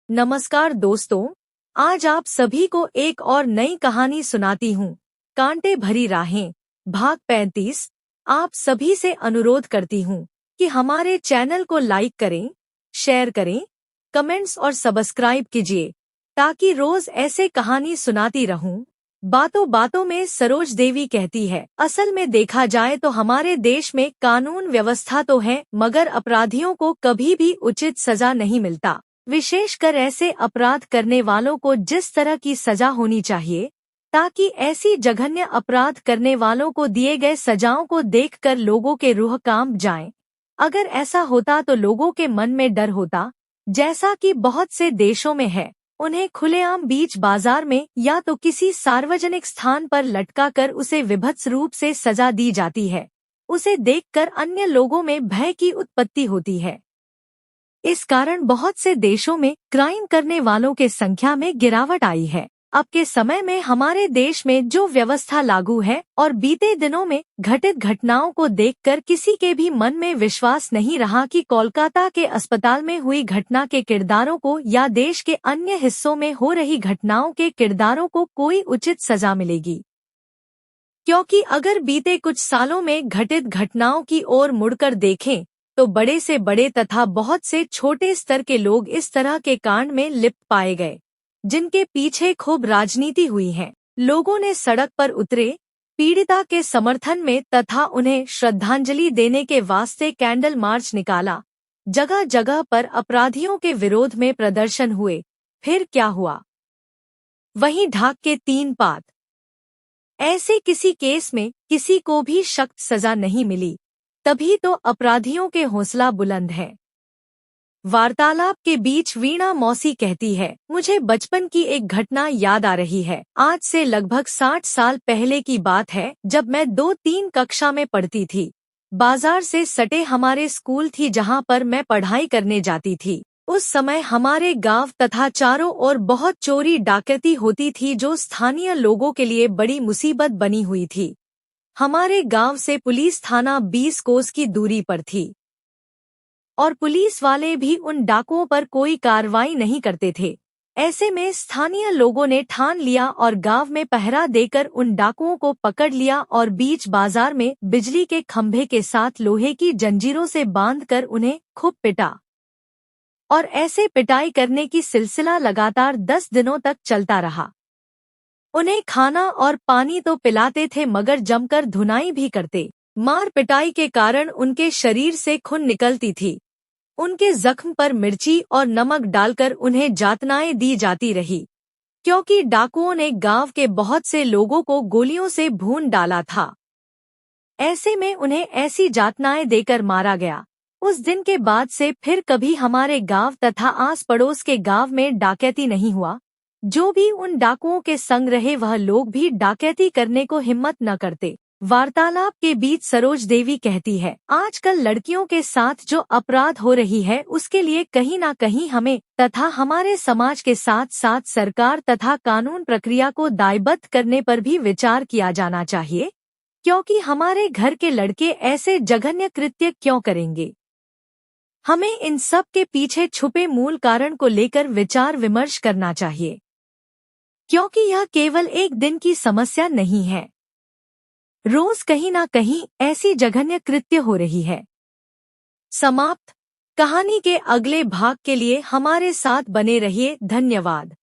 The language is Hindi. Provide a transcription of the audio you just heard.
नमस्कार दोस्तों, आज आप सभी को एक और नई कहानी सुनाती हूँ। कांटे भरी राहें, भाग 35। आप सभी से अनुरोध करती हूँ कि हमारे चैनल को लाइक करें, शेयर करें, कमेंट्स और सब्सक्राइब कीजिए ताकि रोज ऐसे कहानी सुनाती रहूं। बातों बातों में सरोज देवी कहती है, असल में देखा जाए तो हमारे देश में कानून व्यवस्था तो है, मगर अपराधियों को कभी भी उचित सजा नहीं मिलता। विशेषकर ऐसे अपराध करने वालों को जिस तरह की सजा होनी चाहिए, ताकि ऐसी जघन्य अपराध करने वालों को दिए गए सजाओं को देखकर लोगों के रूह कांप जाएं। अगर ऐसा होता तो लोगों के मन में डर होता, जैसा कि बहुत से देशों में है। उन्हें खुलेआम बीच बाजार में या तो किसी सार्वजनिक स्थान पर लटका कर उसे विभत्स रूप से सजा दी जाती है। उसे देखकर अन्य लोगों में भय की उत्पत्ति होती है। इस कारण बहुत से देशों में क्राइम करने वालों के संख्या में गिरावट आई है। अब के समय में हमारे देश में जो व्यवस्था लागू है और बीते दिनों में घटित घटनाओं को देखकर किसी के भी मन में विश्वास नहीं रहा कि कोलकाता के अस्पताल में हुई घटना के किरदारों को या देश के अन्य हिस्सों में हो रही घटनाओं के किरदारों को कोई उचित सजा मिलेगी। क्योंकि अगर बीते कुछ सालों में घटित घटनाओं की ओर मुड़कर देखें तो बड़े से बड़े तथा बहुत से छोटे स्तर के लोग इस तरह के कांड में लिप्त पाए गए, जिनके पीछे खूब राजनीति हुई है। लोगों ने सड़क पर उतरे, पीड़िता के समर्थन में तथा उन्हें श्रद्धांजलि देने के वास्ते कैंडल मार्च निकाला। जगह जगह पर अपराधियों के विरोध में प्रदर्शन हुए। फिर क्या हुआ? वहीं ढाक के 3 पात। ऐसे किसी केस में किसी को भी सख्त सजा नहीं मिली, तभी तो अपराधियों के हौसला बुलंद है। वार्तालाप के बीच वीणा मौसी कहती है, मुझे बचपन की एक घटना याद आ रही है। आज से लगभग 60 साल पहले की बात है, जब मैं 2-3 कक्षा में पढ़ती थी। बाजार से सटे हमारे स्कूल थी जहां पर मैं पढ़ाई करने जाती थी। उस समय हमारे गांव तथा चारों ओर बहुत चोरी डकैती होती थी, जो स्थानीय लोगों के लिए बड़ी मुसीबत बनी हुई थी। हमारे गांव से पुलिस थाना 20 कोस की दूरी पर थी और पुलिस वाले भी उन डाकुओं पर कोई कार्रवाई नहीं करते थे। ऐसे में स्थानीय लोगों ने ठान लिया और गांव में पहरा देकर उन डाकुओं को पकड़ लिया और बीच बाजार में बिजली के खंभे के साथ लोहे की जंजीरों से बांधकर उन्हें खूब पिटा। और ऐसे पिटाई करने की सिलसिला लगातार 10 दिनों तक चलता रहा। उन्हें खाना और पानी तो पिलाते थे, मगर जमकर धुनाई भी करते। मार पिटाई के कारण उनके शरीर से खून निकलती थी। उनके जख्म पर मिर्ची और नमक डालकर उन्हें यातनाएं दी जाती रही, क्योंकि डाकुओं ने गांव के बहुत से लोगों को गोलियों से भून डाला था। ऐसे में उन्हें ऐसी यातनाएं देकर मारा गया। उस दिन के बाद से फिर कभी हमारे गांव तथा आस पड़ोस के गांव में डकैती नहीं हुआ। जो भी उन डाकुओं के संग रहे वह लोग भी डकैती करने को हिम्मत न करते। वार्तालाप के बीच सरोज देवी कहती है, आजकल लड़कियों के साथ जो अपराध हो रही है, उसके लिए कहीं न कहीं हमें तथा हमारे समाज के साथ साथ सरकार तथा कानून प्रक्रिया को दायबद्ध करने पर भी विचार किया जाना चाहिए। क्योंकि हमारे घर के लड़के ऐसे जघन्य कृत्य क्यों करेंगे? हमें इन सब के पीछे छुपे मूल कारण को लेकर विचार विमर्श करना चाहिए, क्योंकि यह केवल एक दिन की समस्या नहीं है। रोज कहीं ना कहीं ऐसी जघन्य कृत्य हो रही है। समाप्त। कहानी के अगले भाग के लिए हमारे साथ बने रहिए। धन्यवाद।